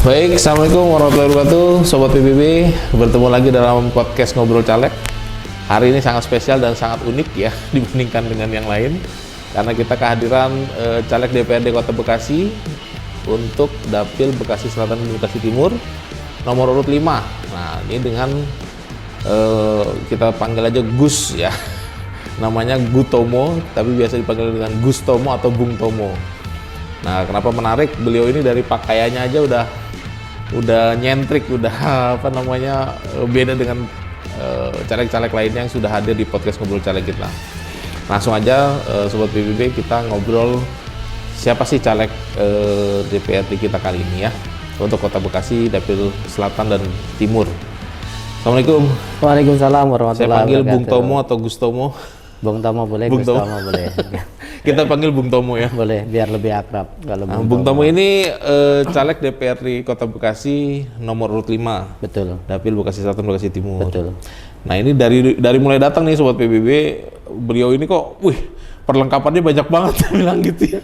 Baik, Assalamualaikum warahmatullahi wabarakatuh, Sobat PBB. Bertemu lagi dalam podcast Ngobrol Caleg. Hari ini sangat spesial dan sangat unik ya dibandingkan dengan yang lain, karena kita kehadiran caleg DPRD Kota Bekasi untuk Dapil Bekasi Selatan dan Bekasi Timur nomor urut 5. Nah, ini dengan kita panggil aja Gus ya. Namanya Gutomo, tapi biasa dipanggil dengan Gus Tomo atau Bung Tomo. Nah, kenapa menarik? Beliau ini dari pakaiannya aja udah nyentrik, udah beda dengan caleg-caleg lainnya yang sudah hadir di podcast Ngobrol Caleg kita. Langsung aja Sobat PBB, kita ngobrol siapa sih caleg DPRD kita kali ini ya untuk Kota Bekasi, Dapil Selatan dan Timur. Assalamualaikum. Waalaikumsalam warahmatullahi Saya panggil wabarakatuh. Bung Tomo atau Gus Tomo? Bung Tomo boleh, Bung Gus Tomo. Tomo boleh. Kita panggil Bung Tomo ya. Boleh, biar lebih akrab kalau Bung Tomo ini caleg DPRD Kota Bekasi nomor urut 5. Betul. Dapil Bekasi Selatan, Bekasi Timur. Betul. Nah, ini dari mulai datang nih Sobat PBB, beliau ini kok, perlengkapannya banyak banget bilang gitu ya.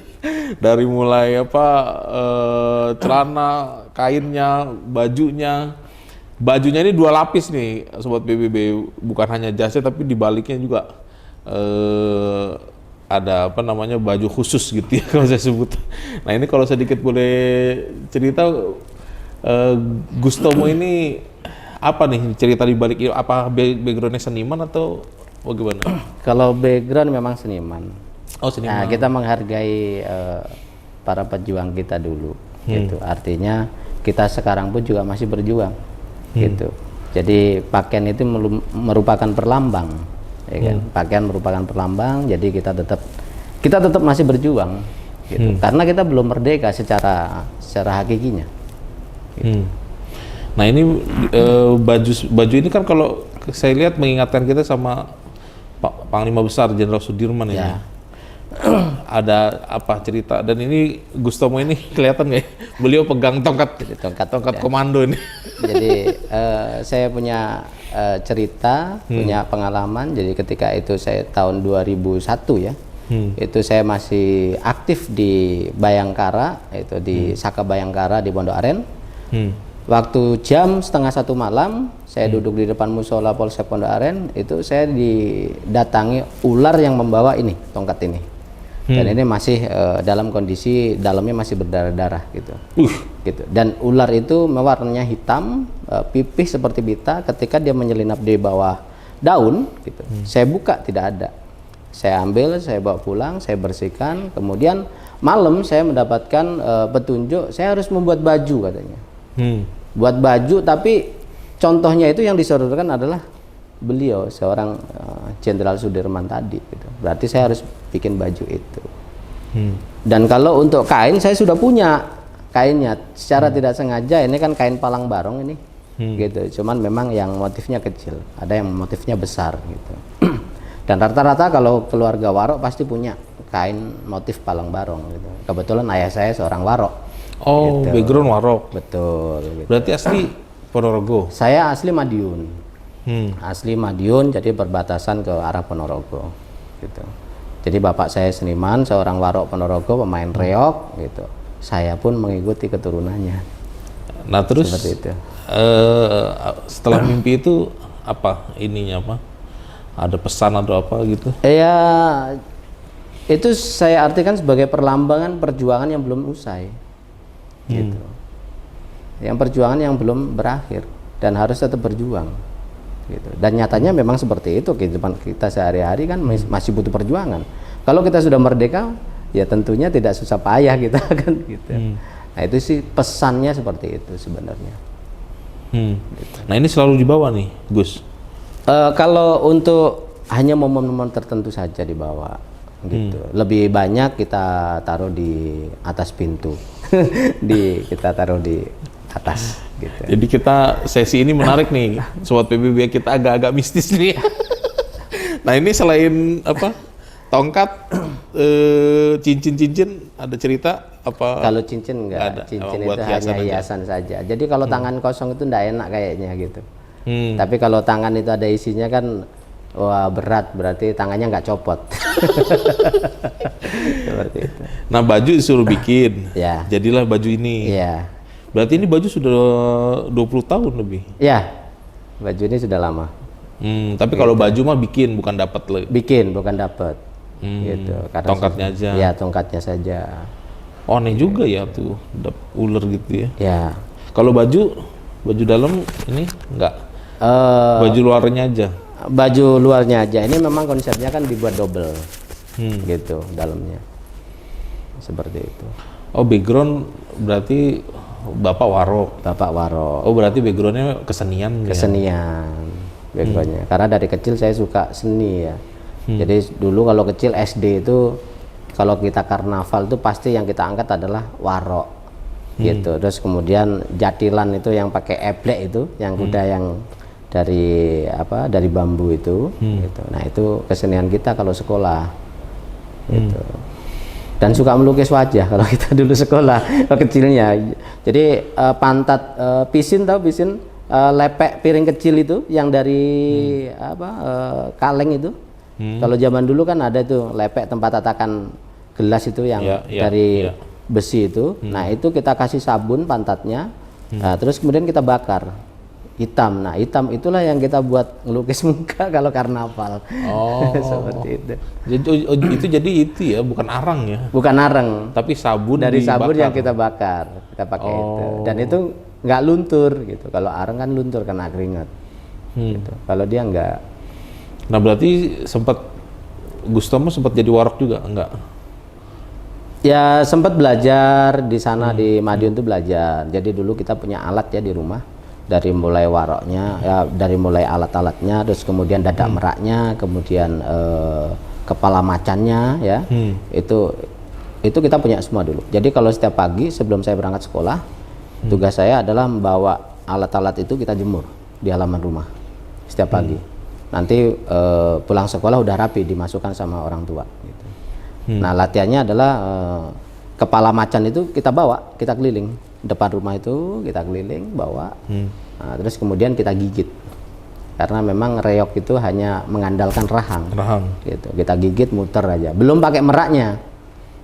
Dari mulai celana, kainnya, bajunya. Bajunya ini 2 lapis nih Sobat PBB, bukan hanya jasnya tapi di baliknya juga ada baju khusus gitu ya kalau saya sebut. Nah, ini kalau sedikit boleh cerita, Gus Tomo ini apa nih cerita di balik itu? Apa backgroundnya seniman atau bagaimana? Kalau background memang seniman. Oh, seniman. Nah, kita menghargai para pejuang kita dulu. Gitu. Artinya kita sekarang pun juga masih berjuang. Gitu. Jadi pakaian itu merupakan perlambang. Ya kan? Pakaian merupakan perlambang, jadi kita tetap masih berjuang gitu. Karena kita belum merdeka secara hakikinya gitu. Nah, ini baju ini kan kalau saya lihat mengingatkan kita sama Pak Panglima Besar Jenderal Sudirman ini. Ya. Ada apa cerita, dan ini Gus Tomo ini kelihatan nggak ya? Beliau pegang tongkat Ya. komando ini. Jadi saya punya cerita, punya pengalaman. Jadi ketika itu saya tahun 2001 ya, itu saya masih aktif di Bayangkara, itu di Saka Bayangkara di Pondok Aren. Waktu jam 1:30 malam, saya duduk di depan musola Polsek Pondok Aren, itu saya didatangi ular yang membawa ini, tongkat ini. Dan ini masih dalam kondisi dalamnya masih berdarah-darah gitu. Gitu. Dan ular itu warnanya hitam, pipih seperti pita. Ketika dia menyelinap di bawah daun gitu. Saya buka, tidak ada. Saya ambil, saya bawa pulang, saya bersihkan. Kemudian malam saya mendapatkan petunjuk, saya harus membuat baju katanya. Buat baju, tapi contohnya itu yang disodorkan adalah beliau, seorang Jenderal Sudirman tadi gitu. Berarti saya harus bikin baju itu. Dan kalau untuk kain, saya sudah punya kainnya. Secara tidak sengaja, ini kan kain palang barong ini gitu. Cuman memang yang motifnya kecil, ada yang motifnya besar gitu. Dan rata-rata kalau keluarga Warok pasti punya kain motif palang barong gitu. Kebetulan ayah saya seorang Warok. Oh, gitu. background Warok. Betul gitu. Berarti asli Ponorogo. Saya asli Madiun. Asli Madiun, jadi berbatasan ke arah Ponorogo gitu. Jadi bapak saya seniman, seorang Warok Ponorogo, pemain reog gitu. Saya pun mengikuti keturunannya. Nah, terus Seperti itu. Setelah mimpi itu apa ininya apa? Ada pesan atau apa gitu? Ya, itu saya artikan sebagai perlambangan perjuangan yang belum usai gitu. Yang perjuangan yang belum berakhir dan harus tetap berjuang gitu. Dan nyatanya memang seperti itu, kehidupan kita sehari-hari kan masih butuh perjuangan. Kalau kita sudah merdeka, ya tentunya tidak susah payah kita kan gitu. Nah, itu sih pesannya seperti itu sebenarnya. Gitu. Nah, ini selalu dibawa nih, Gus. Kalau untuk hanya momen-momen tertentu saja dibawa gitu. Lebih banyak kita taruh di atas pintu. Kita taruh di atas gitu. Jadi sesi ini menarik nih, Sobat PBB, kita agak-agak mistis nih. Nah, ini selain tongkat, cincin-cincin, ada cerita apa? Kalau cincin enggak ada. Cincin itu hanya hiasan saja. Jadi kalau tangan kosong itu enggak enak kayaknya gitu. Tapi kalau tangan itu ada isinya kan, wah berat, berarti tangannya nggak copot. Seperti itu. Nah, baju disuruh bikin. Ya. Jadilah baju ini. Iya. Berarti ini baju sudah 20 tahun lebih. Ya, baju ini sudah lama. Tapi kalau baju mah bikin, bukan dapat Bikin, bukan dapat. Gitu. Karena tongkatnya aja. Ya, tongkatnya saja. Oh, aneh juga ya tuh, ular gitu ya. Ya. Kalau baju dalam ini enggak. Baju luarnya aja. Baju luarnya aja. Ini memang konsepnya kan dibuat double. Gitu dalamnya. Seperti itu. Oh, background berarti Bapak warok. Bapak warok. Oh, berarti backgroundnya kesenian. Kesenian backgroundnya. Karena dari kecil saya suka seni ya. Jadi dulu kalau kecil SD itu kalau kita karnaval itu pasti yang kita angkat adalah warok. Gitu. Terus kemudian jatilan itu yang pakai eblek itu, yang kuda yang dari bambu itu. Gitu. Nah, itu kesenian kita kalau sekolah. Gitu. Dan suka melukis wajah kalau kita dulu sekolah kecilnya. Jadi pantat pisin, tahu pisin, lepek piring kecil itu yang dari kaleng itu. Kalau zaman dulu kan ada tuh lepek tempat tatakan gelas itu yang dari besi itu. Nah, itu kita kasih sabun pantatnya. Nah, terus kemudian kita bakar. Hitam. Nah, hitam itulah yang kita buat ngelukis muka kalau karnaval. Oh. Seperti itu. Jadi itu ya, bukan arang ya. Bukan arang. Tapi sabun dari sabun dibakar. yang kita bakar. Kita pakai itu. Dan itu nggak luntur gitu. Kalau arang kan luntur kena keringat. Gitu. Kalau dia nggak. Nah, berarti Gustomo sempat jadi warok juga enggak? Ya, sempat belajar di sana di Madiun tuh belajar. Jadi dulu kita punya alat ya di rumah. Dari mulai waroknya, ya dari mulai alat-alatnya, terus kemudian dadak meraknya, kemudian kepala macannya, ya itu kita punya semua dulu. Jadi kalau setiap pagi sebelum saya berangkat sekolah, tugas saya adalah membawa alat-alat itu kita jemur di halaman rumah setiap pagi. Nanti pulang sekolah udah rapi, dimasukkan sama orang tua. Gitu. Nah, latihannya adalah kepala macan itu kita bawa, kita keliling. Depan rumah itu kita keliling bawa, nah, terus kemudian kita gigit karena memang reok itu hanya mengandalkan rahang. Gitu. Kita gigit muter aja, belum pakai meraknya.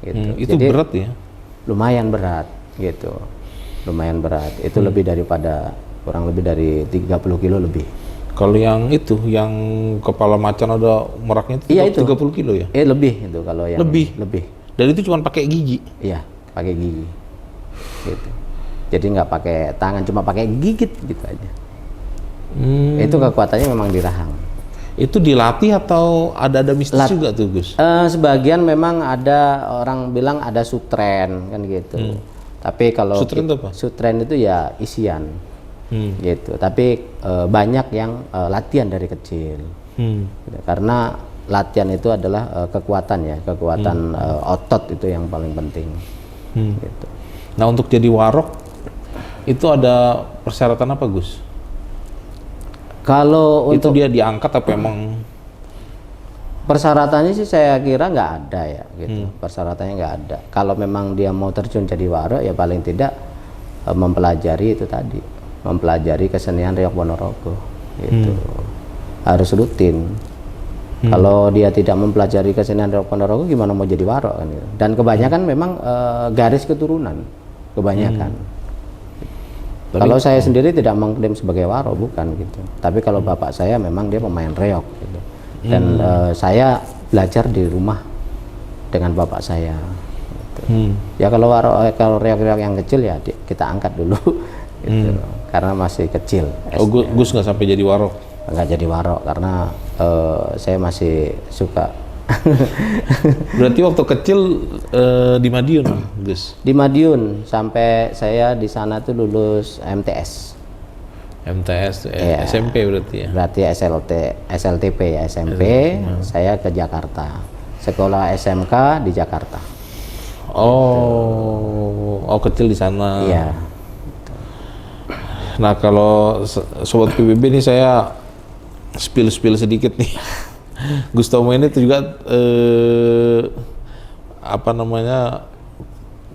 Gitu. Itu jadi, berat ya? Lumayan berat, gitu. Lumayan berat. Itu lebih daripada kurang lebih dari 30 kilo lebih. Kalau yang itu, yang kepala macan ada meraknya itu, iya, itu 30 kilo ya? Lebih itu kalau yang lebih. Dan itu cuma pakai gigi? Iya, pakai gigi. Gitu. Jadi nggak pakai tangan, cuma pakai gigit gitu aja. Itu kekuatannya memang di rahang. Itu dilatih atau ada mistis juga tuh, Gus? Sebagian memang ada orang bilang ada sutren kan gitu. Tapi kalau sutren itu apa? Sutren itu ya isian. Gitu. Tapi banyak yang latihan dari kecil. Gitu. Karena latihan itu adalah kekuatan ya, kekuatan otot itu yang paling penting. Gitu. Nah, untuk jadi warok itu ada persyaratan apa, Gus? Kalau itu untuk dia diangkat apa emang? Persyaratannya sih saya kira nggak ada ya, gitu. Persyaratannya nggak ada. Kalau memang dia mau terjun jadi warok ya paling tidak mempelajari itu tadi, mempelajari kesenian Reok Ponorogo, gitu. Harus rutin. Kalau dia tidak mempelajari kesenian Reok Ponorogo gimana mau jadi warok kan? Gitu. Dan kebanyakan memang garis keturunan, kebanyakan. Kalau saya sendiri tidak mengklaim sebagai warok, bukan gitu. Tapi kalau bapak saya memang dia pemain reok gitu. Dan saya belajar di rumah dengan bapak saya. Gitu. Ya kalau reok-reok yang kecil ya kita angkat dulu, gitu. Karena masih kecil. Oh, Gus nggak sampai jadi warok? Nggak jadi warok karena saya masih suka. Berarti waktu kecil di Madiun, Gus? Di Madiun sampai saya di sana tuh lulus MTS. Ya. SMP berarti ya? Berarti SLTP ya, SMP. Saya ke Jakarta. Sekolah SMK di Jakarta. Oh, kecil di sana. Iya. Nah, kalau sobat PBB ini saya spill sedikit nih. Gustomo ini tuh juga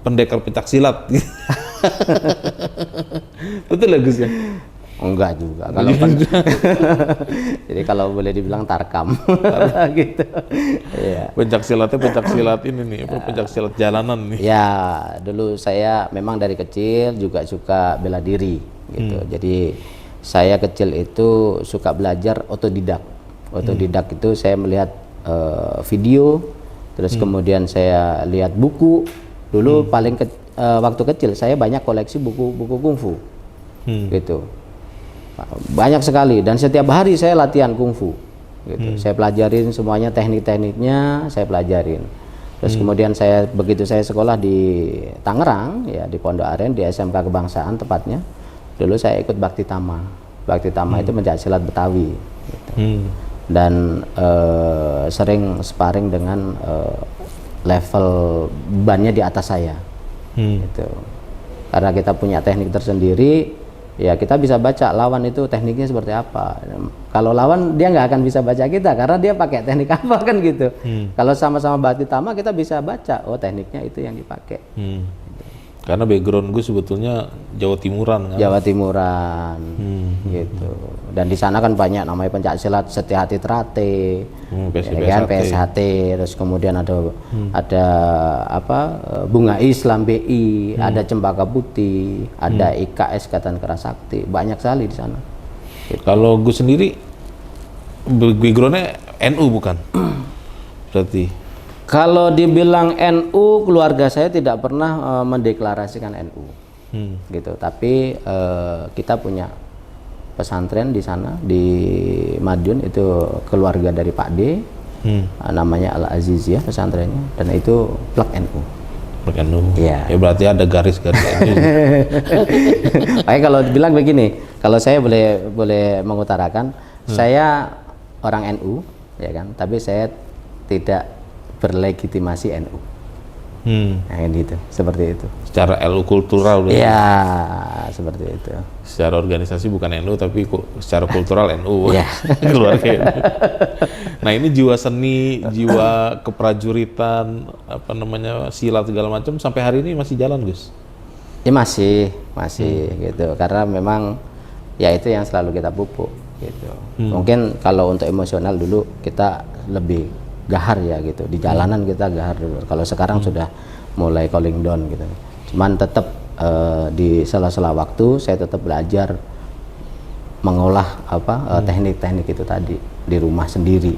pendekar pencak silat. Betul ya, Gus ya? Enggak juga. Kalau jadi kalau boleh dibilang tarkam, gitu. Iya. Pencak silat ini nih, pencak silat jalanan nih. Ya, dulu saya memang dari kecil juga suka bela diri, gitu. Jadi saya kecil itu suka belajar otodidak. Otodidak itu saya melihat video, terus kemudian saya lihat buku. Dulu waktu kecil saya banyak koleksi buku-buku kungfu, gitu. Banyak sekali, dan setiap hari saya latihan kungfu, gitu. Saya pelajarin semuanya, teknik-tekniknya saya pelajarin. Terus kemudian begitu saya sekolah di Tangerang, ya di Pondok Aren, di SMK Kebangsaan tepatnya. Dulu saya ikut Bakti Tama. Bakti Tama itu pencak silat Betawi, gitu. Dan sering sparring dengan level bannya di atas saya, gitu. Karena kita punya teknik tersendiri. Ya kita bisa baca lawan itu tekniknya seperti apa. Kalau lawan dia nggak akan bisa baca kita karena dia pakai teknik apa kan gitu. Kalau sama-sama Bakti Tama kita bisa baca, oh tekniknya itu yang dipakai. Karena background gue sebetulnya Jawa Timuran kan. Jawa Timuran, gitu. Dan di sana kan banyak namanya pencak silat Setyahati Trate, ya kan, PSHT. Terus kemudian ada apa Bunga Islam BI, ada Cempaka Putih, ada IKS Ikatan Kerasakti, banyak sekali di sana. Gitu. Kalau gue sendiri backgroundnya NU bukan? Berarti. Kalau dibilang NU, keluarga saya tidak pernah mendeklarasikan NU, gitu. Tapi kita punya pesantren di sana di Madiun, itu keluarga dari Pak D, namanya Al Aziz ya pesantrennya, dan itu plak NU. Plak NU. Ya. Ya berarti ada garis-garis NU. Makanya kalau dibilang begini, kalau saya boleh mengutarakan, saya orang NU, ya kan, tapi saya tidak berlegitimasi NU. Nah, gitu, seperti itu. Secara NU kultural. Iya, seperti itu. Secara organisasi bukan NU tapi secara kultural NU. Iya. Keluarga. Nah, ini jiwa seni, jiwa keprajuritan, apa namanya, silat segala macam sampai hari ini masih jalan, Gus? Ya masih gitu. Karena memang ya itu yang selalu kita pupuk gitu. Mungkin kalau untuk emosional dulu kita lebih gahar ya gitu, di jalanan kita gahar dulu. Kalau sekarang sudah mulai cooling down gitu. Cuman tetap di sela-sela waktu saya tetap belajar mengolah teknik-teknik itu tadi di rumah sendiri.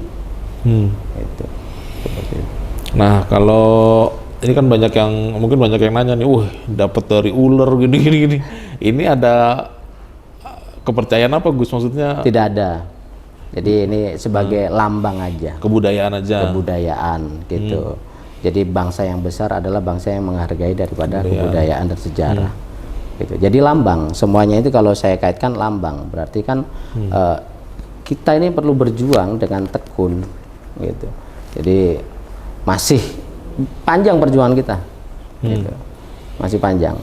Itu. Seperti itu. Nah, kalau ini kan mungkin banyak yang nanya nih, dapat dari ular gini. Ini ada kepercayaan apa, Gus, maksudnya? Tidak ada. Jadi ini sebagai lambang aja. Kebudayaan aja. Kebudayaan gitu. Jadi bangsa yang besar adalah bangsa yang menghargai daripada kebudayaan dan sejarah. Gitu. Jadi lambang, semuanya itu kalau saya kaitkan lambang, berarti kan kita ini perlu berjuang dengan tekun gitu. Jadi masih panjang perjuangan kita. Gitu. Masih panjang.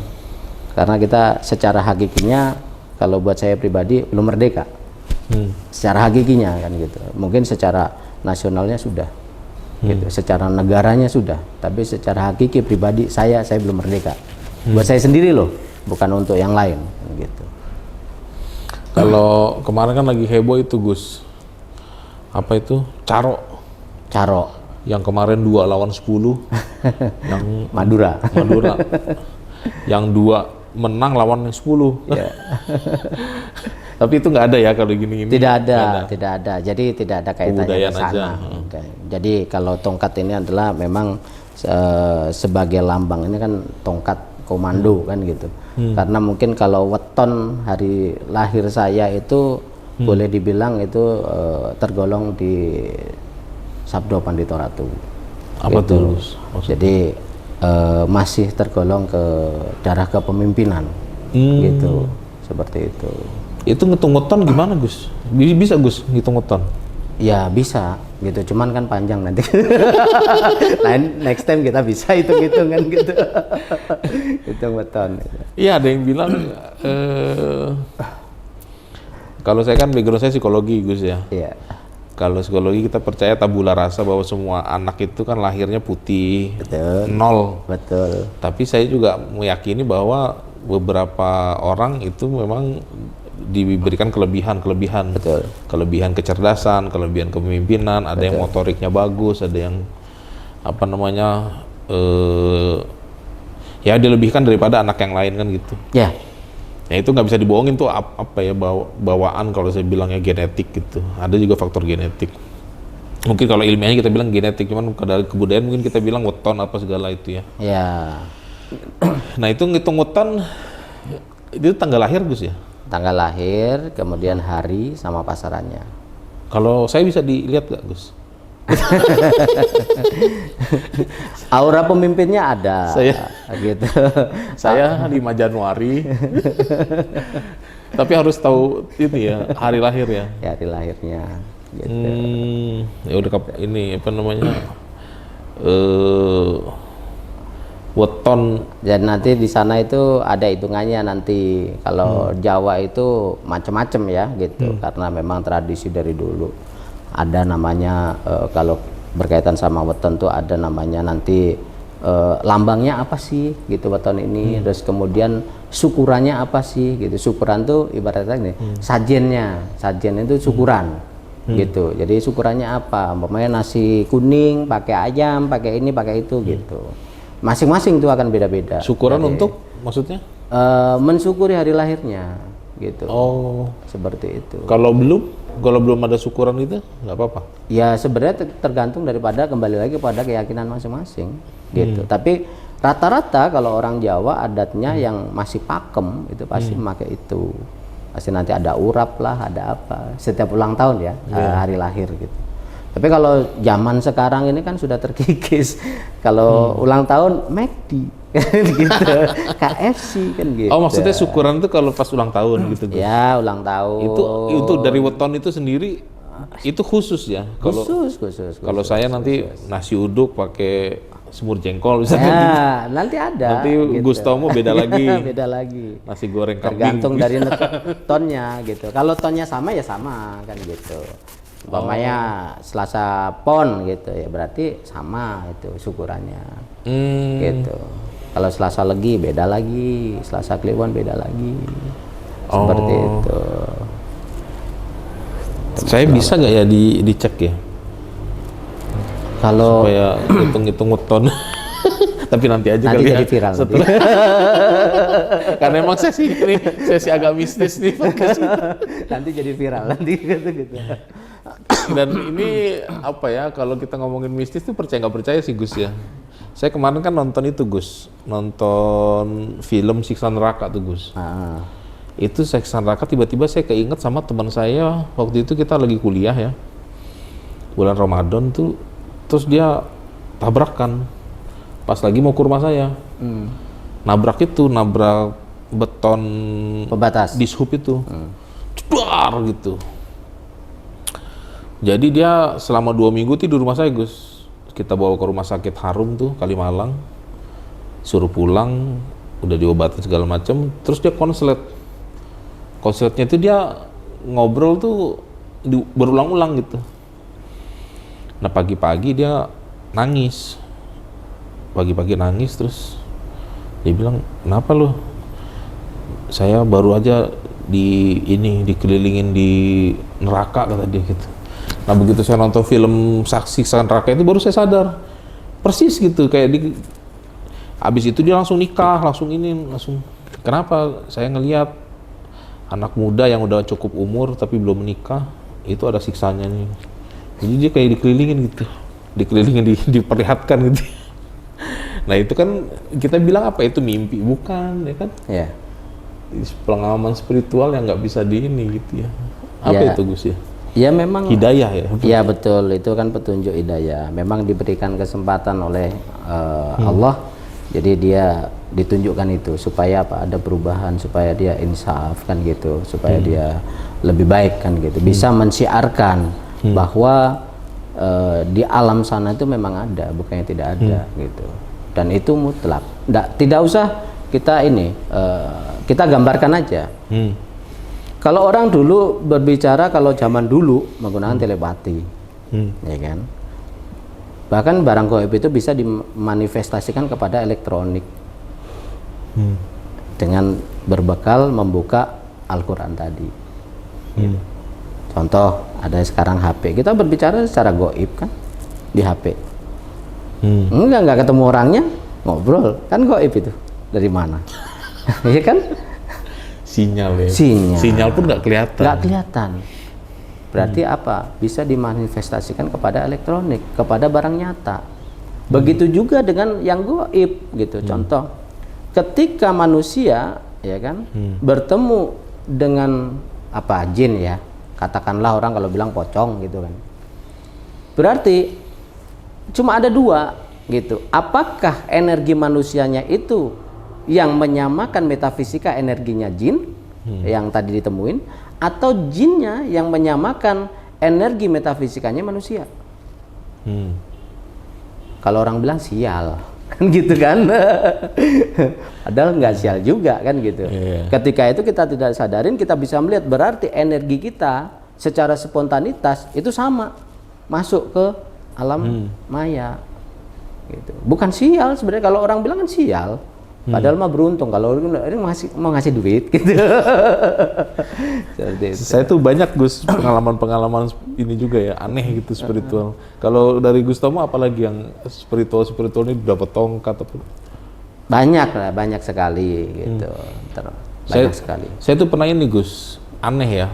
Karena kita secara hakikinya kalau buat saya pribadi belum merdeka. Secara hakikinya kan gitu. Mungkin secara nasionalnya sudah, gitu. Secara negaranya sudah, tapi secara hakiki pribadi saya belum merdeka. Buat saya sendiri loh, bukan untuk yang lain, gitu. Kalau kemarin kan lagi heboh itu, Gus, apa itu caro? Yang kemarin 2 lawan 10, yang Madura. Yang 2 menang lawan yang 10. Yeah. Tapi itu nggak ada ya kalau gini-gini? Tidak ada. Jadi tidak ada kaitannya ke sana. Jadi kalau tongkat ini adalah memang sebagai lambang, ini kan tongkat komando kan gitu. Karena mungkin kalau weton hari lahir saya itu boleh dibilang itu tergolong di Sabdo Pandito Ratu. Apa gitu. Tuh? Jadi masih tergolong ke darah kepemimpinan, gitu, seperti itu. Itu ngitung weton gimana, Gus? Bisa, Gus, ngitung weton? Ya bisa, gitu. Cuman kan panjang nanti. Next time kita bisa hitung-hitungan gitu. Hitung weton. Iya, ada yang bilang kalau saya kan background saya psikologi, Gus ya. Iya. Kalau psikologi kita percaya tabula rasa bahwa semua anak itu kan lahirnya putih, Betul. 0. Betul. Tapi saya juga meyakini bahwa beberapa orang itu memang diberikan kelebihan Betul. kelebihan kecerdasan, kelebihan kepemimpinan, ada yang motoriknya bagus, ada yang apa namanya ya dilebihkan daripada anak yang lain kan gitu. Ya, Ya itu nggak bisa dibohongin tuh apa ya bawaan kalau saya bilangnya genetik gitu. Ada juga faktor genetik. Mungkin kalau ilmiahnya kita bilang genetik, cuman dari kebudayaan mungkin kita bilang weton apa segala itu ya. ya. Nah itu ngitung weton itu tanggal lahir Gus ya. Tanggal lahir, kemudian hari sama pasarannya. Kalau saya bisa dilihat nggak Gus? Aura pemimpinnya ada. Gitu. Saya 5 Januari. Tapi harus tahu ini ya hari lahir ya. Ya, hari lahirnya. Gitu. Ya udah ini apa namanya weton. Dan nanti di sana itu ada hitungannya nanti. Kalau Jawa itu macam-macam ya gitu, karena memang tradisi dari dulu. Ada namanya kalau berkaitan sama weton tuh ada namanya nanti lambangnya apa sih gitu weton ini, terus kemudian syukurannya apa sih gitu. Syukuran tuh ibaratnya nih sajen itu syukuran gitu. Jadi syukurannya apa? Umpamanya nasi kuning pakai ayam, pakai ini, pakai itu gitu. Masing-masing itu akan beda-beda. Syukuran untuk maksudnya? Mensyukuri hari lahirnya gitu. Oh, seperti itu. Kalau belum ada syukuran itu nggak apa-apa. Ya sebenarnya tergantung daripada, kembali lagi pada keyakinan masing-masing gitu. Tapi rata-rata kalau orang Jawa adatnya yang masih pakem itu pasti memakai itu. Pasti nanti ada urap lah, ada apa setiap ulang tahun ya, hari lahir gitu. Tapi kalau zaman sekarang ini kan sudah terkikis. Kalau ulang tahun McD gitu, KFC kan gitu. Oh, maksudnya syukuran itu kalau pas ulang tahun gitu. Ya, ulang tahun. Itu dari weton itu sendiri itu khusus ya. Kalau khusus. Kalau saya nanti nasi uduk pakai semur jengkol misalnya. Ya, nanti ada. Nanti gitu. Gustomo beda lagi. Beda lagi. Nasi goreng kambing. Tergantung dari tonnya gitu. Kalau tonnya sama ya sama kan gitu. Umpamanya Selasa Pon gitu ya berarti sama itu syukurannya. Gitu. Kalau Selasa Legi beda lagi, Selasa Kliwon beda lagi. Seperti itu. Saya bisa nggak ya dicek ya? Kalau supaya hitung-hitung weton. Tapi nanti aja nanti kali jadi ya. viral nanti. Karena emang sesi agak mistis nih. Nanti jadi viral nanti gitu. Dan ini apa ya, kalau kita ngomongin mistis tuh percaya nggak percaya sih Gus ya. Saya kemarin kan nonton itu Gus, nonton film Siksa Neraka tuh Gus. Itu Siksa Neraka tiba-tiba saya keinget sama teman saya, waktu itu kita lagi kuliah ya, bulan Ramadan tuh, terus dia tabrakan pas lagi mau ke rumah saya. Nabrak beton Pembatas dishub itu, jedar gitu. Jadi dia selama 2 minggu tidur rumah saya Gus. Kita bawa ke rumah sakit Harum tuh Kalimalang, suruh pulang, udah diobatin segala macam. Terus dia konseletnya itu dia ngobrol tuh berulang-ulang gitu. Nah pagi-pagi dia nangis, terus dia bilang, kenapa lo? Saya baru aja dikelilingin di neraka kata dia gitu. Nah begitu saya nonton film Siksa Neraka itu baru saya sadar persis gitu, kayak abis itu dia langsung nikah, langsung. Kenapa? Saya ngelihat anak muda yang udah cukup umur tapi belum menikah itu ada siksanya nih. Jadi dia kayak dikelilingin diperlihatkan gitu. Nah itu kan kita bilang apa itu mimpi, bukan ya kan? Ya. Pengalaman spiritual yang nggak bisa gitu ya. Apa itu Gus ya? Ya memang hidayah ya. Iya betul, itu kan petunjuk hidayah. Memang diberikan kesempatan oleh Allah. Jadi dia ditunjukkan itu supaya apa? Ada perubahan, supaya dia insaf kan gitu, supaya dia lebih baik kan gitu. Bisa mensiarkan bahwa di alam sana itu memang ada, bukannya tidak ada gitu. Dan itu mutlak. Tidak usah kita kita gambarkan aja. Kalau orang dulu berbicara, kalau zaman dulu menggunakan telepati, ya kan. Bahkan barang gaib itu bisa dimanifestasikan kepada elektronik dengan berbekal membuka Al-Quran tadi. Contoh, ada sekarang HP, kita berbicara secara goib kan di HP. Nggak ketemu orangnya, ngobrol kan goib itu dari mana? Iya kan? Sinyal ya. Sinyal pun nggak kelihatan. Nggak kelihatan. Berarti apa? Bisa dimanifestasikan kepada elektronik, kepada barang nyata. Begitu juga dengan yang goib gitu. Contoh, ketika manusia ya kan bertemu dengan apa jin ya, katakanlah orang kalau bilang pocong gitu kan. Berarti cuma ada dua gitu. Apakah energi manusianya itu yang menyamakan metafisika energinya jin yang tadi ditemuin, atau jinnya yang menyamakan energi metafisikanya manusia? Kalau orang bilang sial kan gitu kan. Padahal nggak sial juga kan gitu. Ketika itu kita tidak sadarin, kita bisa melihat berarti energi kita secara spontanitas itu sama masuk ke alam maya gitu. Bukan sial sebenarnya, kalau orang bilang kan sial. Padahal mah beruntung kalau ini mau ngasih duit gitu. Saya tuh banyak Gus pengalaman ini juga ya, aneh gitu spiritual. Kalau dari Gus Tomo apalagi yang spiritual ini dapat tongkat atau banyak lah, banyak sekali gitu. Banyak sekali. Saya tuh pernah ini Gus, aneh ya.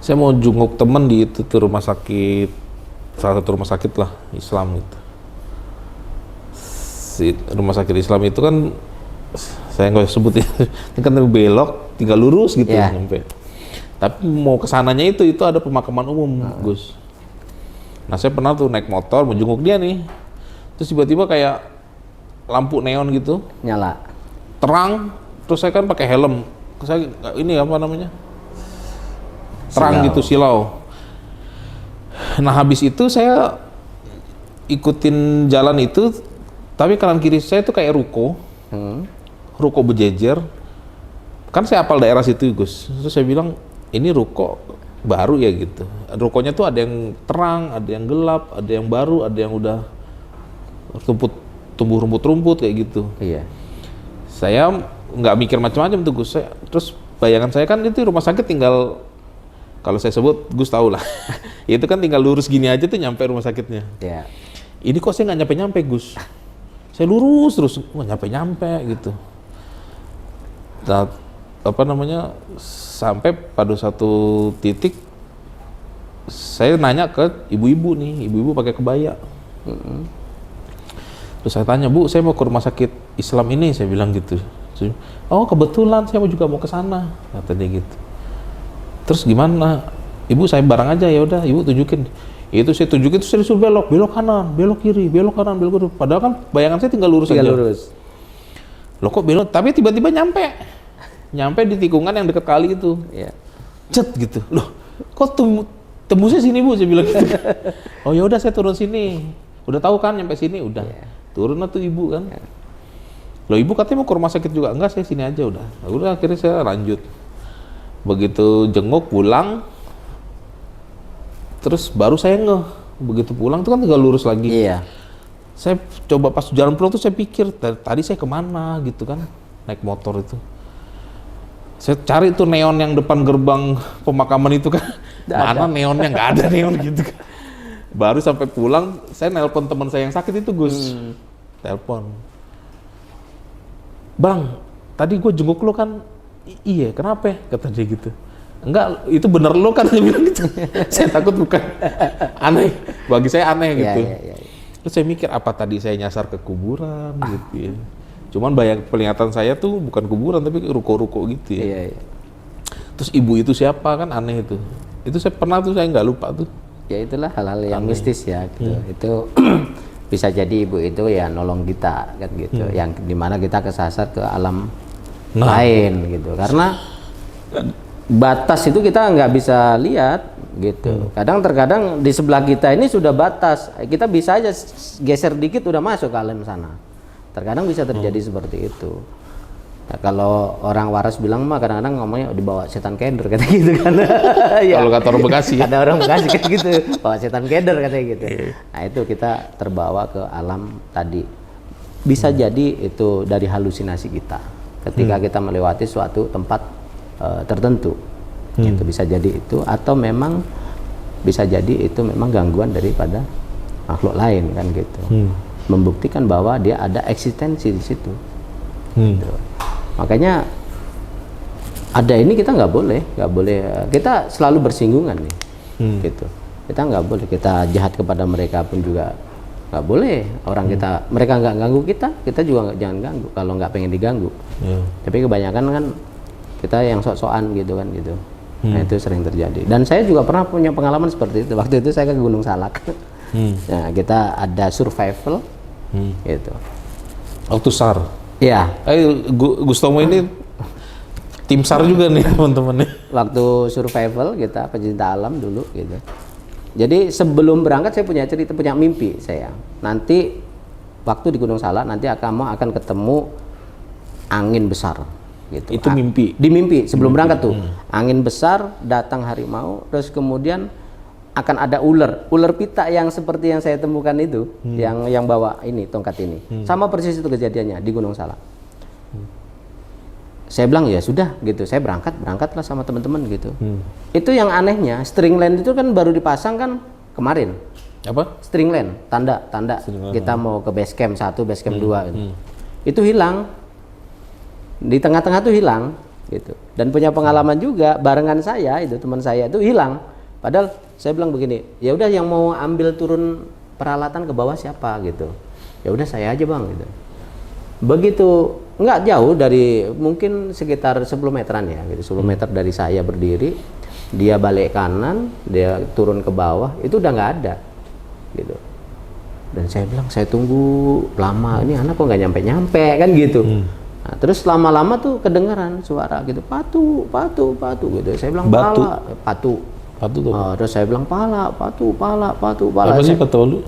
Saya mau jenguk temen di itu tuh rumah sakit, salah satu rumah sakit lah Islam itu. Rumah sakit Islam itu kan saya nggak sebut ya, ini kan belok tinggal lurus gitu nyampe. Tapi mau kesananya itu ada pemakaman umum Gus. Nah saya pernah tuh naik motor mau jenguk dia nih, terus tiba-tiba kayak lampu neon gitu nyala, terang, terus saya kan pakai helm, saya ini apa namanya terang gitu, silau. Nah habis itu saya ikutin jalan itu. Tapi kanan kiri saya itu kayak ruko, ruko berjejer. Kan saya hafal daerah situ Gus. Terus saya bilang ini ruko baru ya gitu. Rukonya tuh ada yang terang, ada yang gelap, ada yang baru, ada yang udah tumbuh rumput-rumput kayak gitu. Iya. Saya nggak mikir macam-macam tuh Gus. Terus bayangan saya kan itu rumah sakit tinggal, kalau saya sebut Gus tahu lah. Itu kan tinggal lurus gini aja tuh nyampe rumah sakitnya. Iya. Ini kok saya nggak nyampe Gus. Saya lurus terus, nggak nyampe gitu. Nah, apa namanya, sampai pada satu titik saya nanya ke ibu-ibu nih, ibu-ibu pakai kebaya. Terus saya tanya, Bu, saya mau ke rumah sakit Islam ini, saya bilang gitu. Oh kebetulan saya juga mau ke sana, kata dia gitu. Terus gimana? Ibu saya bareng aja, ya udah, ibu tunjukin. Itu saya tunjukin, terus saya disuruh belok kanan, belok kiri, belok kanan, belok kiri. Padahal kan bayangan saya tinggal lurus aja. Lurus. Loh kok belok? Tapi tiba-tiba nyampe di tikungan yang dekat kali itu. Iya. Cet gitu. Loh, kok tembusnya sini Bu? Saya bilang gitu. Oh ya udah saya turun sini. Udah tahu kan nyampe sini, udah. Turun lah tuh ibu kan. Loh ibu katanya mau ke rumah sakit juga. Enggak, saya sini aja udah. Nah, udah akhirnya saya lanjut. Begitu jenguk pulang, terus baru saya begitu pulang itu kan tinggal lurus lagi. Iya. Saya coba pas jalan pulang tuh saya pikir tadi saya kemana gitu kan, naik motor itu. Saya cari tuh neon yang depan gerbang pemakaman itu kan, mana neonnya, nggak ada neon gitu kan. Baru sampai pulang saya nelpon teman saya yang sakit itu Gus, telepon. Bang, tadi gue jenguk lo kan, iya kenapa? Kata dia gitu. Enggak, itu bener lo kan, dia bilang gitu. Saya takut bukan. Aneh, bagi saya aneh gitu. Iya. Terus saya mikir apa tadi saya nyasar ke kuburan gitu ya. Cuman penglihatan saya tuh bukan kuburan tapi ruko-ruko gitu ya. Iya. Terus ibu itu siapa kan aneh itu. Itu saya pernah tuh, saya nggak lupa tuh. Ya itulah hal-hal yang mistis ya gitu. Itu bisa jadi ibu itu ya nolong kita kan gitu. Yang dimana kita kesasar ke alam lain gitu. Karena batas itu kita nggak bisa lihat gitu. Terkadang di sebelah kita ini sudah batas, kita bisa aja geser dikit udah masuk ke alam sana. Terkadang bisa terjadi seperti itu. Nah, kalau orang waras bilang mah kadang-kadang ngomongnya dibawa setan keder kata gitu kan. Ya. Kalau kata orang Bekasi. Ada orang Bekasi kan gitu, bawa setan keder katanya gitu. Nah itu kita terbawa ke alam tadi. Bisa jadi itu dari halusinasi kita. Ketika kita melewati suatu tempat tertentu. Itu bisa jadi itu, atau memang bisa jadi itu memang gangguan daripada makhluk lain kan gitu. Membuktikan bahwa dia ada eksistensi di situ. Gitu. Makanya ada ini kita nggak boleh, kita selalu bersinggungan nih, gitu. Kita nggak boleh, kita jahat kepada mereka pun juga nggak boleh. Orang mereka nggak ganggu kita juga jangan ganggu kalau nggak pengen diganggu. Tapi kebanyakan kan kita yang sok-sokan gitu kan gitu. Nah itu sering terjadi. Dan saya juga pernah punya pengalaman seperti itu. Waktu itu saya ke Gunung Salak. Nah kita ada survival, gitu. Waktu SAR. Iya. Gustomo ini tim SAR juga nih teman-teman. Waktu survival kita pecinta alam dulu gitu. Jadi sebelum berangkat saya punya cerita, punya mimpi saya. Nanti waktu di Gunung Salak nanti kamu akan ketemu angin besar gitu. Itu mimpi. Di mimpi sebelum berangkat tuh. Angin besar, datang harimau, terus kemudian akan ada ular pita yang seperti yang saya temukan itu, yang bawa ini tongkat ini. Sama persis itu kejadiannya di Gunung Salak. Saya bilang ya sudah gitu, saya berangkatlah sama teman-teman gitu. Itu yang anehnya, string line itu kan baru dipasang kan kemarin. Apa? String line, tanda kita mau ke base camp 1, base camp 2 gitu. Itu hilang. Di tengah-tengah tuh hilang gitu. Dan punya pengalaman juga, barengan saya itu teman saya itu hilang. Padahal saya bilang begini, ya udah yang mau ambil turun peralatan ke bawah siapa gitu. Ya udah saya aja bang gitu. Begitu nggak jauh dari, mungkin sekitar 10 meteran ya gitu, 10 meter dari saya berdiri, dia balik kanan, dia turun ke bawah, itu udah nggak ada gitu. Dan saya bilang, saya tunggu lama, ini anak kok nggak nyampe kan gitu. Nah, terus lama-lama tuh kedengaran suara gitu, patu gitu. Saya bilang batu. Pala, patu tuh. Terus saya bilang patu. Apa sih patu lu?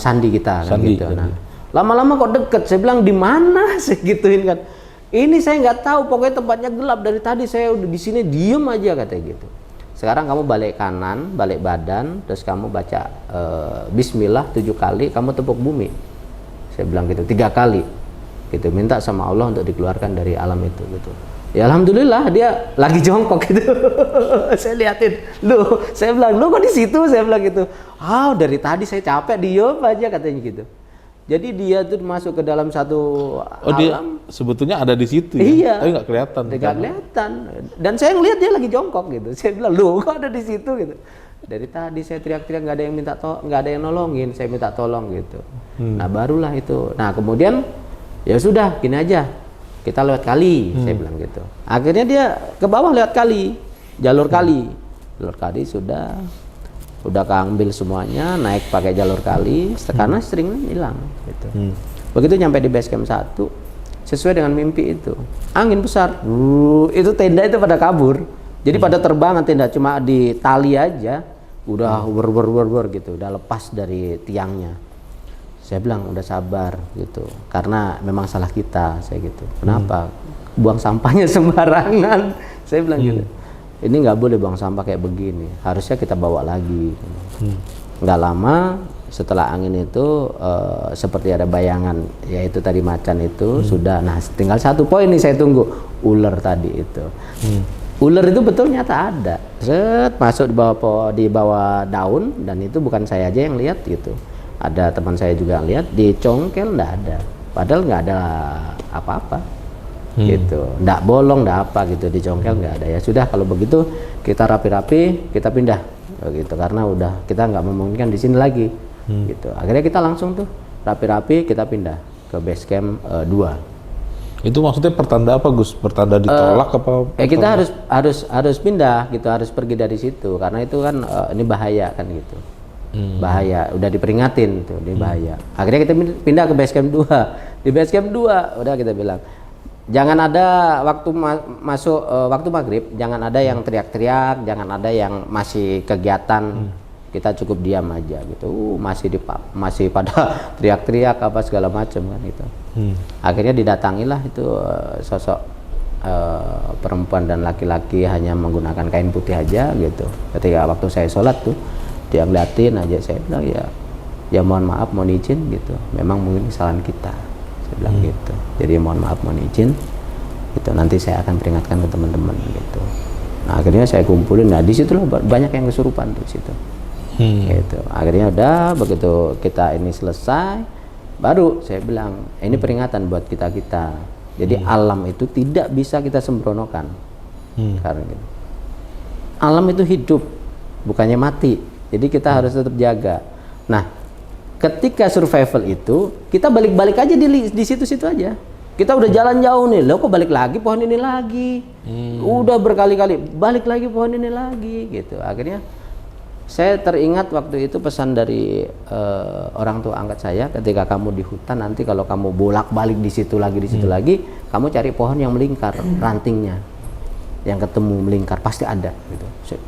Sandi kita kan Sandi, gitu. Nah, lama-lama kok deket, saya bilang di mana saya gituin kan. Ini saya nggak tahu, pokoknya tempatnya gelap dari tadi, saya udah di sini diem aja katanya gitu. Sekarang kamu balik kanan, balik badan, terus kamu baca Bismillah 7 kali, kamu tepuk bumi. Saya bilang gitu 3 kali, gitu. Minta sama Allah untuk dikeluarkan dari alam itu gitu. Ya alhamdulillah dia lagi jongkok gitu. Saya liatin, saya bilang lu kok di situ, saya bilang gitu. Dari tadi saya capek diem aja katanya gitu. Jadi dia tuh masuk ke dalam satu alam. Dia sebetulnya ada di situ ya? Iya. Tapi nggak kelihatan. Nggak kelihatan. Dan saya ngeliat dia lagi jongkok gitu. Saya bilang, kok ada di situ gitu. Dari tadi saya teriak-teriak nggak ada yang nggak ada yang nolongin. Saya minta tolong gitu. Nah barulah itu. Nah kemudian ya sudah, gini aja. Kita lewat kali, saya bilang gitu. Akhirnya dia ke bawah lewat kali, jalur kali udah keambil semuanya, naik pakai jalur kali, karena stringnya hilang gitu. Begitu nyampe di base camp 1, sesuai dengan mimpi itu, angin besar, itu tenda itu pada kabur, jadi pada terbangan tenda, cuma di tali aja udah wer gitu, udah lepas dari tiangnya. Saya bilang udah sabar gitu, karena memang salah kita, saya gitu. Kenapa? Buang sampahnya sembarangan, saya bilang gitu. Ini nggak boleh buang sampah kayak begini, harusnya kita bawa lagi. Nggak lama setelah angin itu seperti ada bayangan, yaitu tadi macan itu sudah. Nah tinggal 1 poin nih saya tunggu, ular tadi itu. Ular itu betul nyata ada, masuk di bawah daun, dan itu bukan saya aja yang lihat gitu. Ada teman saya juga lihat, di congkel nggak ada, padahal nggak ada apa-apa. Gitu, nggak bolong, nggak apa gitu, di congkel nggak ada. Ya sudah kalau begitu kita rapi-rapi, kita pindah gitu, karena udah kita nggak memungkinkan di sini lagi gitu. Akhirnya kita langsung tuh rapi-rapi kita pindah ke base camp 2. Itu maksudnya pertanda apa Gus? Pertanda ditolak apa? Kita harus pindah gitu, harus pergi dari situ karena itu kan ini bahaya kan gitu. Bahaya, udah diperingatin tuh, ini bahaya. Akhirnya kita pindah ke base camp 2. Di base camp 2 udah kita bilang, jangan ada waktu masuk waktu maghrib, jangan ada yang teriak-teriak, jangan ada yang masih kegiatan. Kita cukup diam aja gitu. Masih pada teriak-teriak apa segala macam kan gitu. Akhirnya didatangilah itu sosok perempuan dan laki-laki hanya menggunakan kain putih aja gitu. Ketika waktu saya sholat tuh, dia ngeliatin aja, saya bilang ya mohon maaf, mohon izin gitu. Memang mungkin kesalahan kita. Saya bilang gitu. Jadi mohon maaf, mohon izin. Gitu. Nanti saya akan peringatkan ke teman-teman gitu. Nah, akhirnya saya kumpulin. Nah, di situlah banyak yang kesurupan tuh situ. Gitu. Akhirnya udah begitu kita ini selesai, baru saya bilang ini peringatan buat kita. Jadi alam itu tidak bisa kita sembronokan. Karena gitu. Alam itu hidup, bukannya mati. Jadi kita harus tetap jaga. Nah, ketika survival itu kita balik-balik aja di situ-situ aja. Kita udah jalan jauh nih, lo kok balik lagi pohon ini lagi. Udah berkali-kali balik lagi pohon ini lagi gitu. Akhirnya saya teringat waktu itu pesan dari orang tua angkat saya, ketika kamu di hutan nanti kalau kamu bolak-balik di situ lagi, kamu cari pohon yang melingkar rantingnya, yang ketemu melingkar pasti ada. Gitu.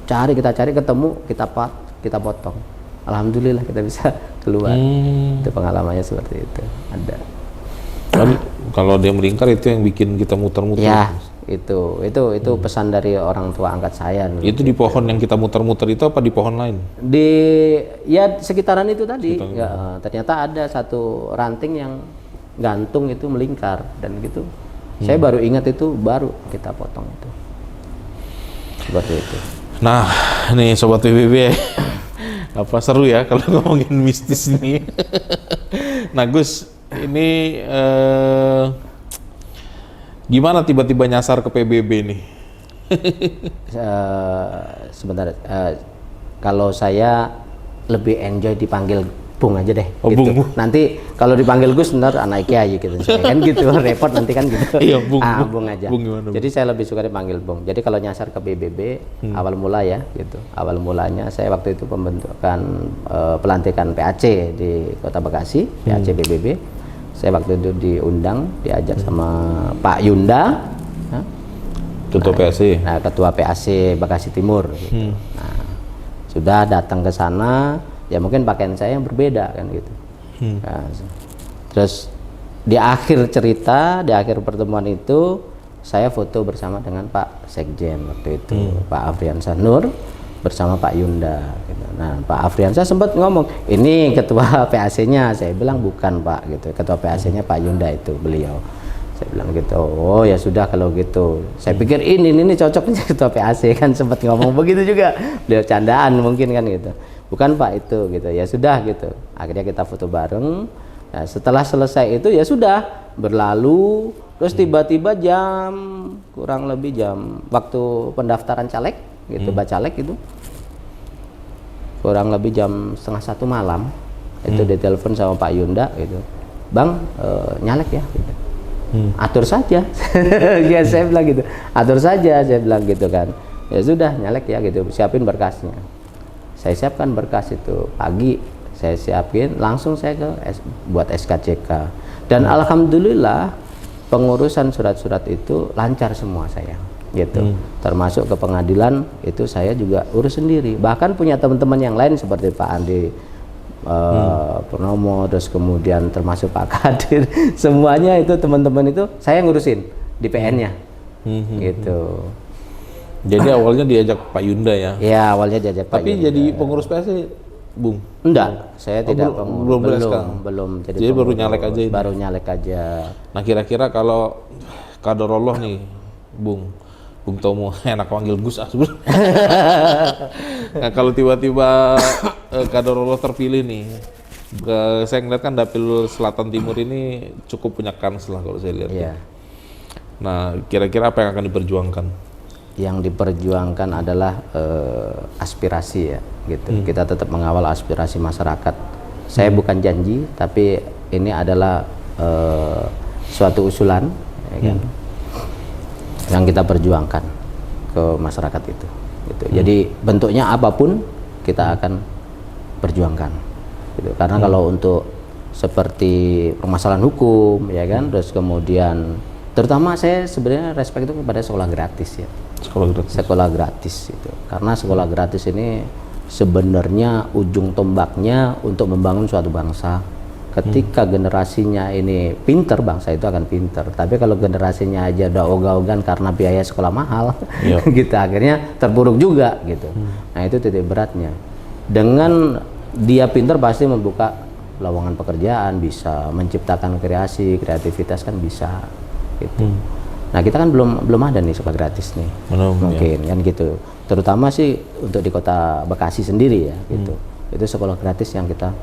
Kita cari ketemu, kita potong. Alhamdulillah kita bisa keluar. Itu pengalamannya seperti itu. Ada. Kalau dia melingkar itu yang bikin kita muter-muter. Ya. Itu pesan dari orang tua angkat saya. Itu di pohon yang kita muter-muter itu apa di pohon lain? Ya sekitaran itu tadi. Ya, ternyata ada satu ranting yang gantung itu melingkar dan gitu. Saya baru ingat itu, baru kita potong itu. Seperti itu. Nah, nih sobat PBB, apa seru ya kalau ngomongin mistis ini. Nah, Gus, ini gimana tiba-tiba nyasar ke PBB nih? Sebentar, kalau saya lebih enjoy dipanggil Bung aja deh. Oh, gitu. Bung. Nanti kalau dipanggil Gus bener anak Kiai gitu. Kan gitu, repot nanti kan gitu. Iya, Bung. Bung aja. Bung gimana, Bung? Jadi saya lebih suka dipanggil Bung. Jadi kalau nyasar ke PBB awal mula ya gitu. Awal mulanya saya waktu itu pembentukan pelantikan PAC di Kota Bekasi, PAC PBB. Saya waktu itu diundang, diajak sama Pak Yunda, Ketua PAC. Nah, Ketua PAC Bekasi Timur. Gitu. Nah, sudah datang ke sana, ya mungkin pakaian saya yang berbeda kan gitu. Nah, terus di akhir cerita, di akhir pertemuan itu, saya foto bersama dengan Pak Sekjen waktu itu, Pak Afriansyah Nur bersama Pak Yunda. Gitu. Nah, Pak Afriansyah sempat ngomong, ini ketua PAC-nya. Saya bilang bukan Pak, gitu. Ketua PAC-nya Pak Yunda itu beliau. Saya bilang gitu. Oh ya sudah kalau gitu. Saya pikir ini cocok nih ketua PAC kan, sempat ngomong begitu juga. Beliau candaan mungkin kan gitu. Bukan Pak itu gitu. Ya sudah gitu. Akhirnya kita foto bareng. Nah, setelah selesai itu ya sudah berlalu. Terus tiba-tiba kurang lebih jam waktu pendaftaran caleg gitu, bacalek itu kurang lebih jam 1:30 malam itu ditelepon sama Pak Yunda gitu, Bang nyalek ya gitu. Atur saja. Ya saya bilang gitu, atur saja saya bilang gitu kan. Ya sudah nyalek ya gitu, siapin berkasnya. Saya siapkan berkas itu pagi, saya siapin langsung saya buat SKCK dan alhamdulillah pengurusan surat-surat itu lancar semua saya gitu. Termasuk ke pengadilan itu saya juga urus sendiri. Bahkan punya teman-teman yang lain seperti Pak Andi Purnomo, terus kemudian termasuk Pak Kadir, semuanya itu teman-teman itu saya ngurusin di PN-nya. Gitu. Jadi awalnya diajak Pak Yunda ya? Ya awalnya diajak Pak Yunda. Tapi jadi pengurus PAC, Bung? Enggak, saya tidak belum jadi baru nyalek aja ini? Baru nyalek aja. Nah kira-kira kalau Qadarullah nih, Bung Tomo, enak panggil Gus sebenarnya. Nah kalau tiba-tiba Qadarullah terpilih nih, saya ngeliat kan Dapil Selatan Timur ini cukup punya kans lah kalau saya lihat. Iya. Nah kira-kira apa yang akan diperjuangkan? Yang diperjuangkan adalah aspirasi ya gitu. Kita tetap mengawal aspirasi masyarakat. Saya bukan janji, tapi ini adalah suatu usulan ya kan, yang kita perjuangkan ke masyarakat itu gitu. Jadi bentuknya apapun kita akan perjuangkan gitu. Karena kalau untuk seperti permasalahan hukum ya kan, terus kemudian terutama saya sebenarnya respect itu kepada sekolah gratis ya. Sekolah gratis itu. Karena sekolah gratis ini sebenarnya ujung tombaknya untuk membangun suatu bangsa. Ketika generasinya ini pinter, bangsa itu akan pinter. Tapi kalau generasinya aja udah ogah-ogahan karena biaya sekolah mahal, gitu akhirnya terpuruk juga gitu. Nah itu titik beratnya. Dengan dia pinter pasti membuka lowongan pekerjaan, bisa menciptakan kreativitas kan bisa gitu. Nah kita kan belum ada nih sekolah gratis nih, mungkin kan gitu. Terutama sih untuk di kota Bekasi sendiri ya gitu. Itu sekolah gratis yang kita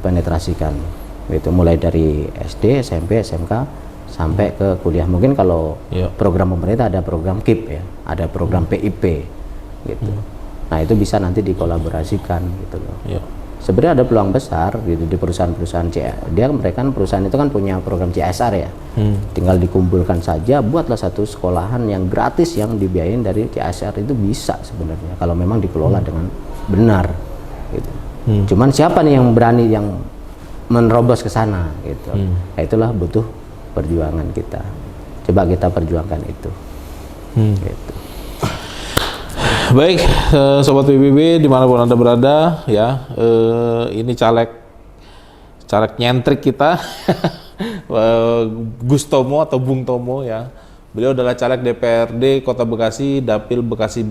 penetrasikan, gitu. Mulai dari SD, SMP, SMK sampai ke kuliah. Mungkin kalau program pemerintah ada program KIP ya, ada program PIP, gitu. Nah itu bisa nanti dikolaborasikan gitu loh. Sebenarnya ada peluang besar gitu di perusahaan-perusahaan mereka kan perusahaan itu kan punya program CSR ya. Tinggal dikumpulkan saja, buatlah satu sekolahan yang gratis yang dibiayain dari CSR, itu bisa sebenarnya kalau memang dikelola dengan benar gitu. Cuman siapa nih yang berani yang menerobos ke sana gitu. Nah, itulah butuh perjuangan kita. Coba kita perjuangkan itu. Gitu. Baik, Sobat PBB dimanapun Anda berada ya, ini caleg nyentrik kita, Gus Tomo atau Bung Tomo ya. Beliau adalah caleg DPRD Kota Bekasi, Dapil Bekasi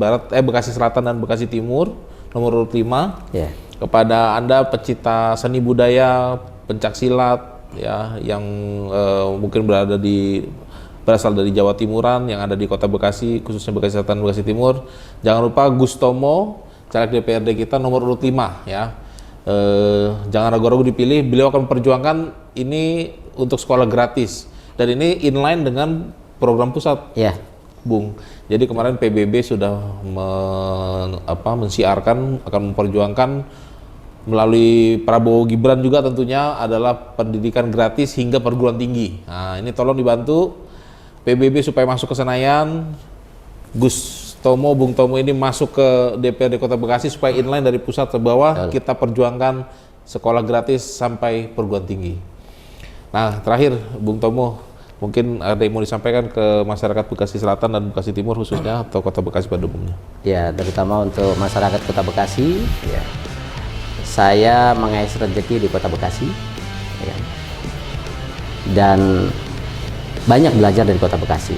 Selatan dan Bekasi Timur, nomor urut 5. Kepada Anda pecinta seni budaya, pencak silat ya, yang mungkin berasal dari Jawa Timuran yang ada di Kota Bekasi, khususnya Bekasi Selatan, Bekasi Timur. Jangan lupa Gus Tomo, caleg DPRD kita nomor urut 5 ya. Jangan ragu-ragu dipilih. Beliau akan memperjuangkan ini untuk sekolah gratis dan ini inline dengan program pusat, Bung. Jadi kemarin PBB sudah mensiarkan akan memperjuangkan melalui Prabowo Gibran juga tentunya adalah pendidikan gratis hingga perguruan tinggi. Nah ini tolong dibantu PBB supaya masuk ke Senayan. Gus Tomo, Bung Tomo ini masuk ke DPRD Kota Bekasi supaya inline dari pusat ke bawah. Kita perjuangkan sekolah gratis sampai perguruan tinggi. Nah terakhir Bung Tomo, mungkin ada yang mau disampaikan ke masyarakat Bekasi Selatan dan Bekasi Timur khususnya atau Kota Bekasi pada umumnya? Ya, terutama untuk masyarakat Kota Bekasi, ya, saya mengais rezeki di Kota Bekasi ya, dan banyak belajar dari Kota Bekasi.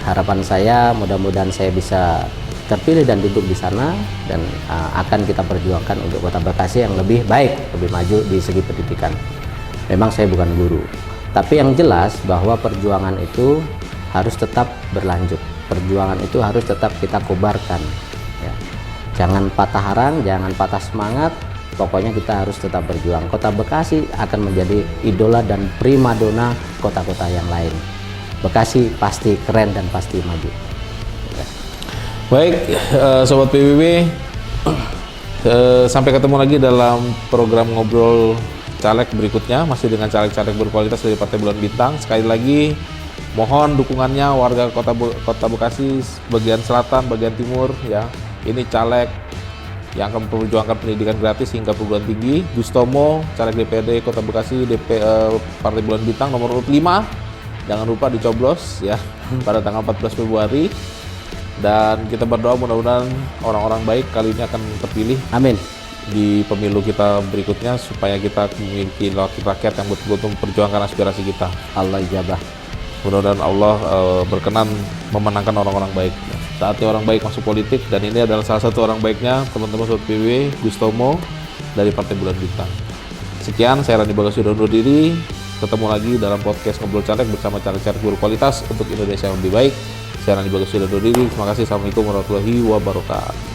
Harapan saya mudah-mudahan saya bisa terpilih dan duduk di sana dan akan kita perjuangkan untuk Kota Bekasi yang lebih baik, lebih maju di segi pendidikan. Memang saya bukan guru, tapi yang jelas bahwa perjuangan itu harus tetap berlanjut. Perjuangan itu harus tetap kita kobarkan. Ya. Jangan patah harang, jangan patah semangat. Pokoknya kita harus tetap berjuang. Kota Bekasi akan menjadi idola dan primadona kota-kota yang lain. Bekasi pasti keren dan pasti maju. Ya. Baik, Sobat PBB, sampai ketemu lagi dalam program ngobrol caleg berikutnya, masih dengan caleg-caleg berkualitas dari Partai Bulan Bintang. Sekali lagi, mohon dukungannya warga Kota Bekasi, bagian selatan, bagian timur, ya. Ini caleg yang akan memperjuangkan pendidikan gratis hingga perguruan tinggi. Gus Tomo, caleg DPRD Kota Bekasi, Partai Bulan Bintang nomor urut 5. Jangan lupa dicoblos ya pada tanggal 14 Februari. Dan kita berdoa mudah-mudahan orang-orang baik kali ini akan terpilih. Amin. Di pemilu kita berikutnya supaya kita memiliki wakil rakyat yang betul-betul memperjuangkan aspirasi kita. Allah ijabah. Mudah-mudahan Allah berkenan memenangkan orang-orang baik. Saatnya orang baik masuk politik dan ini adalah salah satu orang baiknya teman-teman Sobat PBB, Gus Tomo dari Partai Bulan Bintang. Sekian, saya Rani Bagas sudah undur diri. Ketemu lagi dalam podcast Ngobrol Caleg bersama caleg-caleg berkualitas untuk Indonesia yang lebih baik. Saya Rani Bagas sudah undur diri. Terima kasih. Assalamualaikum warahmatullahi wabarakatuh.